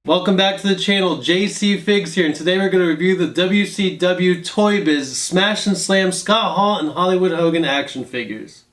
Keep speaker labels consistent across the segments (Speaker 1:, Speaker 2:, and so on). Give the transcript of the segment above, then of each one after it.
Speaker 1: Welcome back to the channel, Jcfigz here, and today we're going to review the WCW Toybiz Smash and Slam Scott Hall and Hollywood Hogan action figures.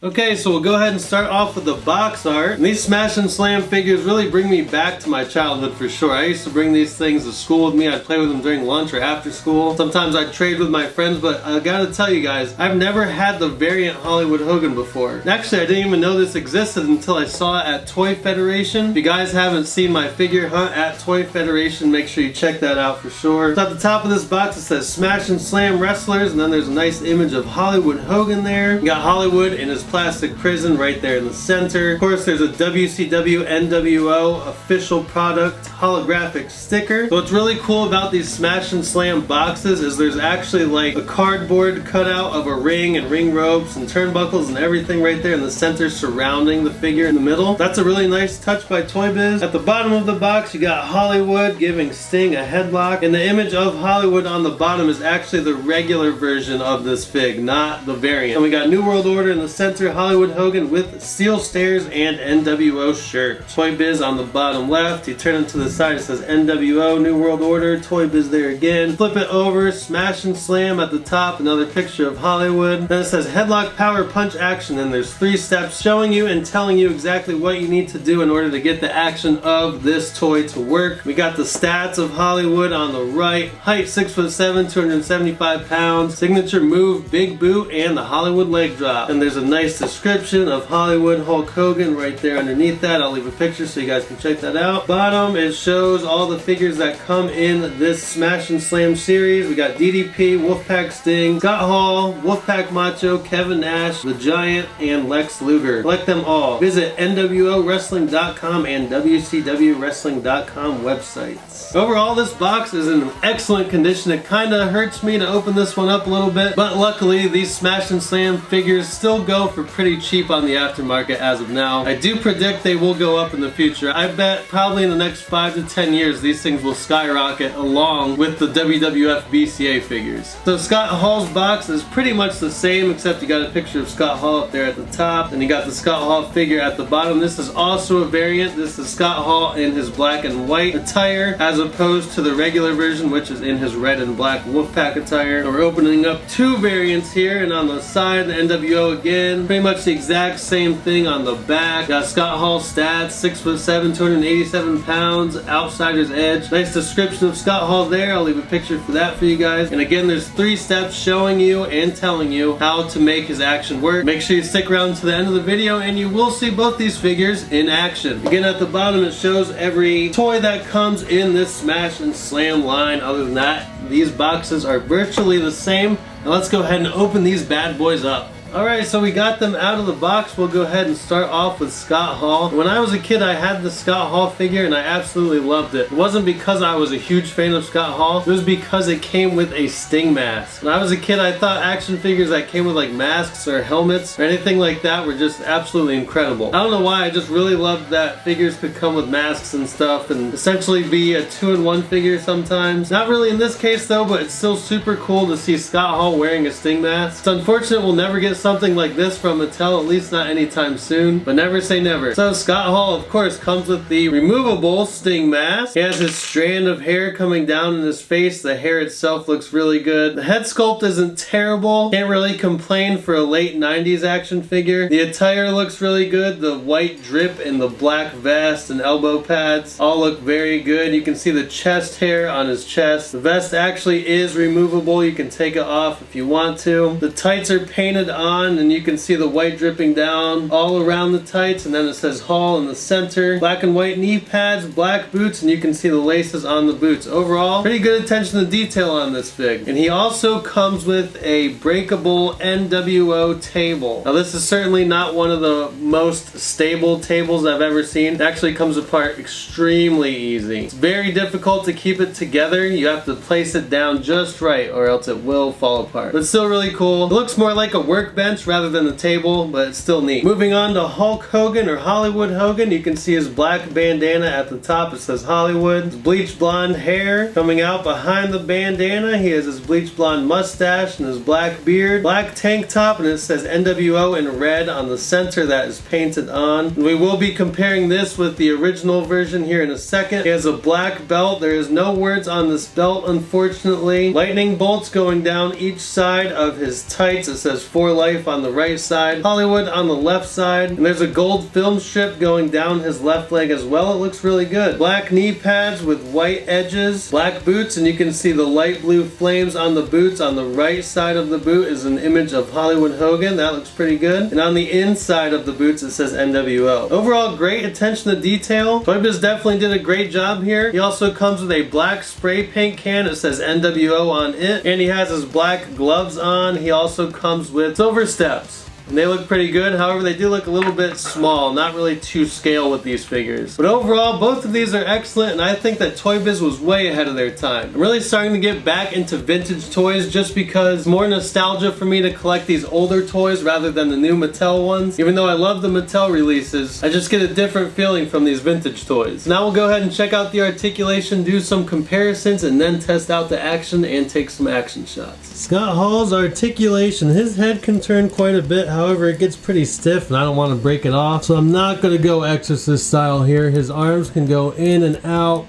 Speaker 1: Okay, so we'll go ahead and start off with the box art. And these Smash and Slam figures really bring me back to my childhood for sure. I used to bring these things to school with me. I'd play with them during lunch or after school. Sometimes I'd trade with my friends, but I gotta tell you guys, I've never had the variant Hollywood Hogan before. Actually, I didn't even know this existed until I saw it at Toy Federation. If you guys haven't seen my figure hunt at Toy Federation, make sure you check that out for sure. So at the top of this box it says Smash and Slam Wrestlers, and then there's a nice image of Hollywood Hogan there. You got Hollywood in his plastic prison right there in the center. Of course, there's a WCW NWO official product holographic sticker. So what's really cool about these Smash and Slam boxes is there's actually like a cardboard cutout of a ring and ring ropes and turnbuckles and everything right there in the center surrounding the figure in the middle. That's a really nice touch by Toybiz. At the bottom of the box you got Hollywood giving Sting a headlock, and the image of Hollywood on the bottom is actually the regular version of this fig, not the variant. And we got New World Order in the center, Hollywood Hogan with steel stairs and NWO shirt. Toybiz on the bottom left. You turn it to the side, it says NWO, New World Order, Toybiz there again. Flip it over, Smash and Slam at the top, another picture of Hollywood. Then it says headlock power punch action, and there's 3 steps showing you and telling you exactly what you need to do in order to get the action of this toy to work. We got the stats of Hollywood on the right. Height 6'7", 275 pounds. Signature move, big boot, and the Hollywood leg drop. And there's a nice description of Hollywood Hulk Hogan right there underneath that. I'll leave a picture so you guys can check that out. Bottom, it shows all the figures that come in this Smash and Slam series. We got DDP, Wolfpack Sting, Scott Hall, Wolfpack Macho, Kevin Nash, The Giant, and Lex Luger. Collect them all. Visit NWOWrestling.com and WCWWrestling.com websites. Overall, this box is in excellent condition. It kind of hurts me to open this one up a little bit, but luckily these Smash and Slam figures still go for pretty cheap on the aftermarket as of now. I do predict they will go up in the future. I bet probably in the next 5 to 10 years these things will skyrocket along with the WWF BCA figures. So Scott Hall's box is pretty much the same, except you got a picture of Scott Hall up there at the top, and you got the Scott Hall figure at the bottom. This is also a variant. This is Scott Hall in his black and white attire as opposed to the regular version, which is in his red and black Wolfpack attire. So we're opening up 2 variants here, and on the side the NWO again, pretty much the exact same thing on the back. Got Scott Hall stats, 6'7", 287 pounds, outsider's edge. Nice description of Scott Hall there. I'll leave a picture for that for you guys. And again, there's 3 steps showing you and telling you how to make his action work. Make sure you stick around to the end of the video and you will see both these figures in action. Again, at the bottom it shows every toy that comes in this Smash and Slam line. Other than that, these boxes are virtually the same. Now let's go ahead and open these bad boys up. Alright, so we got them out of the box. We'll go ahead and start off with Scott Hall. When I was a kid, I had the Scott Hall figure and I absolutely loved it. It wasn't because I was a huge fan of Scott Hall, it was because it came with a Sting mask. When I was a kid, I thought action figures that came with like masks or helmets or anything like that were just absolutely incredible. I don't know why, I just really loved that figures could come with masks and stuff and essentially be a 2-in-1 figure sometimes. Not really in this case though, but it's still super cool to see Scott Hall wearing a Sting mask. It's unfortunate we'll never get something like this from Mattel, at least not anytime soon, but never say never. So Scott Hall of course comes with the removable Sting mask. He has his strand of hair coming down in his face. The hair itself looks really good. The head sculpt isn't terrible. Can't really complain for a late 90s action figure. The attire looks really good. The white drip and the black vest and elbow pads all look very good. You can see the chest hair on his chest. The vest actually is removable. You can take it off if you want to. The tights are painted on and you can see the white dripping down all around the tights, and then it says Hall in the center. Black and white knee pads, black boots, and you can see the laces on the boots. Overall, pretty good attention to detail on this fig. And he also comes with a breakable NWO table. Now this is certainly not one of the most stable tables I've ever seen. It actually comes apart extremely easy. It's very difficult to keep it together. You have to place it down just right or else it will fall apart. But still really cool. It looks more like a workbench workbench rather than the table, but it's still neat. Moving on to Hulk Hogan or Hollywood Hogan, you can see his black bandana at the top. It says Hollywood. His bleach blonde hair coming out behind the bandana. He has his bleach blonde mustache and his black beard. Black tank top, and it says NWO in red on the center that is painted on. We will be comparing this with the original version here in a second. He has a black belt. There is no words on this belt, unfortunately. Lightning bolts going down each side of his tights. It says For Life on the right side, Hollywood on the left side, and there's a gold film strip going down his left leg as well. It looks really good. Black knee pads with white edges, black boots, and you can see the light blue flames on the boots. On the right side of the boot is an image of Hollywood Hogan. That looks pretty good. And on the inside of the boots it says NWO. Overall, great attention to detail. Toybiz definitely did a great job here. He also comes with a black spray paint can. It says NWO on it, and he has his black gloves on. He also comes with silver steps, and they look pretty good. However, they do look a little bit small, not really to scale with these figures. But overall, both of these are excellent, and I think that Toybiz was way ahead of their time. I'm really starting to get back into vintage toys just because more nostalgia for me to collect these older toys rather than the new Mattel ones. Even though I love the Mattel releases, I just get a different feeling from these vintage toys. Now we'll go ahead and check out the articulation, do some comparisons, and then test out the action and take some action shots. Scott Hall's articulation, his head can turn quite a bit. However, it gets pretty stiff and I don't want to break it off, so I'm not going to go Exorcist style here. His arms can go in and out,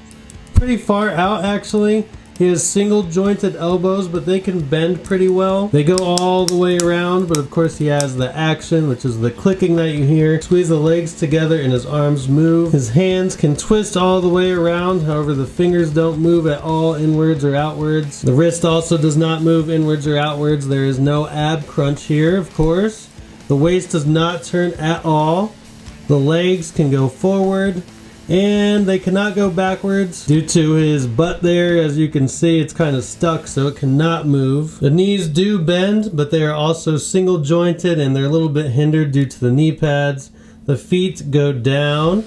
Speaker 1: pretty far out actually. He has single jointed elbows, but they can bend pretty well. They go all the way around, but of course he has the action, which is the clicking that you hear. Squeeze the legs together and his arms move. His hands can twist all the way around, however the fingers don't move at all inwards or outwards. The wrist also does not move inwards or outwards. There is no ab crunch here, of course. The waist does not turn at all. The legs can go forward, and they cannot go backwards due to his butt there. As you can see, it's kind of stuck, so it cannot move. The knees do bend, but they are also single jointed and they're a little bit hindered due to the knee pads. The feet go down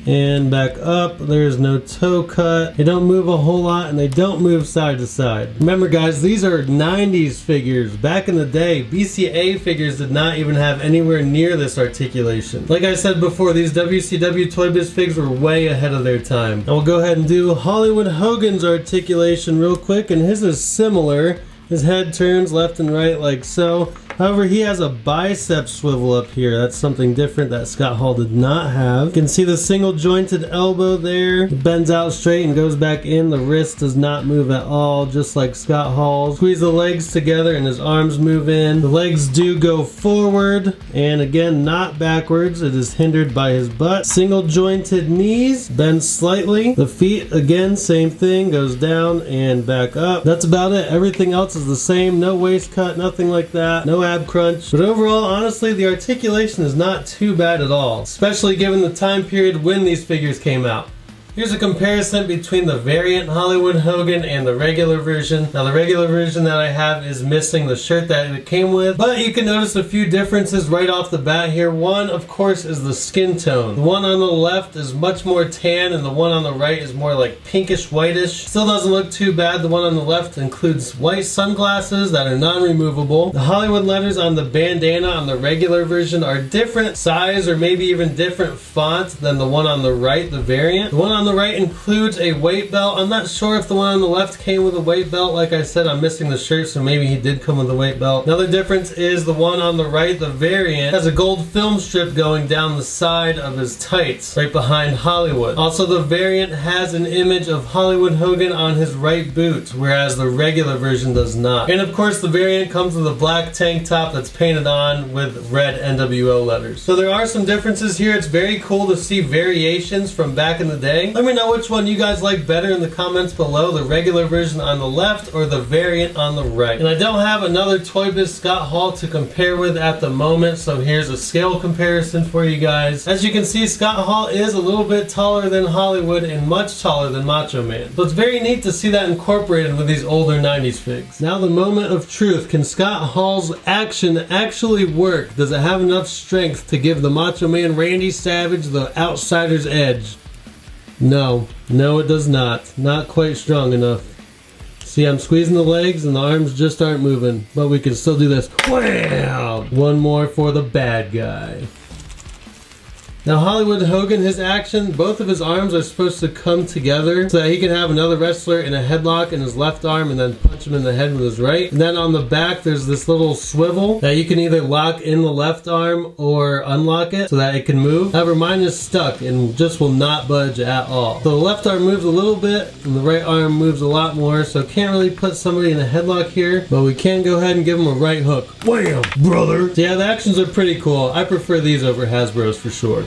Speaker 1: and back up. There's no toe cut. They don't move a whole lot, and they don't move side to side. Remember guys, these are 90s figures. Back in the day, BCA figures did not even have anywhere near this articulation. Like I said before, these WCW Toybiz figs were way ahead of their time. I will go ahead and do Hollywood Hogan's articulation real quick, and his is similar. His head turns left and right like so. However, he has a bicep swivel up here. That's something different that Scott Hall did not have. You can see the single jointed elbow there. It bends out straight and goes back in. The wrist does not move at all, just like Scott Hall's. Squeeze the legs together and his arms move in. The legs do go forward, and again, not backwards. It is hindered by his butt. Single jointed knees, bend slightly. The feet, again, same thing, goes down and back up. That's about it. Everything else is the same. No waist cut, nothing like that. No ab crunch. But overall, honestly, the articulation is not too bad at all, especially given the time period when these figures came out. Here's a comparison between the variant Hollywood Hogan and the regular version. Now the regular version that I have is missing the shirt that it came with, but you can notice a few differences right off the bat here. One, of course, is the skin tone. The one on the left is much more tan, and the one on the right is more like pinkish whitish. Still doesn't look too bad. The one on the left includes white sunglasses that are non-removable. The Hollywood letters on the bandana on the regular version are different size, or maybe even different font than the one on the right, the variant. The one on the right includes a weight belt. I'm not sure if the one on the left came with a weight belt. Like I said, I'm missing the shirt, so maybe he did come with a weight belt. Another difference is the one on the right, the variant, has a gold film strip going down the side of his tights, right behind Hollywood. Also, the variant has an image of Hollywood Hogan on his right boot, whereas the regular version does not. And of course, the variant comes with a black tank top that's painted on with red NWO letters. So there are some differences here. It's very cool to see variations from back in the day. Let me know which one you guys like better in the comments below, the regular version on the left or the variant on the right. And I don't have another Toybiz Scott Hall to compare with at the moment, so here's a scale comparison for you guys. As you can see, Scott Hall is a little bit taller than Hollywood and much taller than Macho Man. So it's very neat to see that incorporated with these older 90s figs. Now the moment of truth. Can Scott Hall's action actually work? Does it have enough strength to give the Macho Man Randy Savage the outsider's edge? No, it does not. Not quite strong enough. See, I'm squeezing the legs and the arms just aren't moving, but we can still do this. Wham! One more for the bad guy. Now Hollywood Hogan, his action, both of his arms are supposed to come together so that he can have another wrestler in a headlock in his left arm and then punch him in the head with his right. And then on the back there's this little swivel that you can either lock in the left arm or unlock it so that it can move. However, mine is stuck and just will not budge at all. So the left arm moves a little bit and the right arm moves a lot more, so can't really put somebody in a headlock here, but we can go ahead and give him a right hook. Wham, brother! So yeah, the actions are pretty cool. I prefer these over Hasbro's for sure.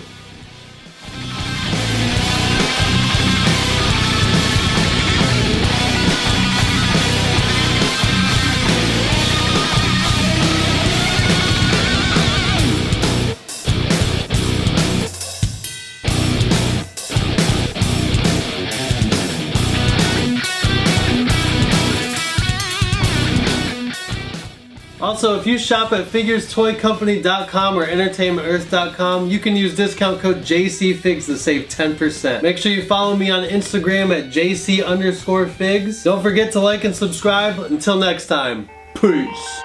Speaker 1: Also, if you shop at figurestoycompany.com or entertainmentearth.com, you can use discount code Jcfigz to save 10%. Make sure you follow me on Instagram at JC_Figs. Don't forget to like and subscribe. Until next time, peace.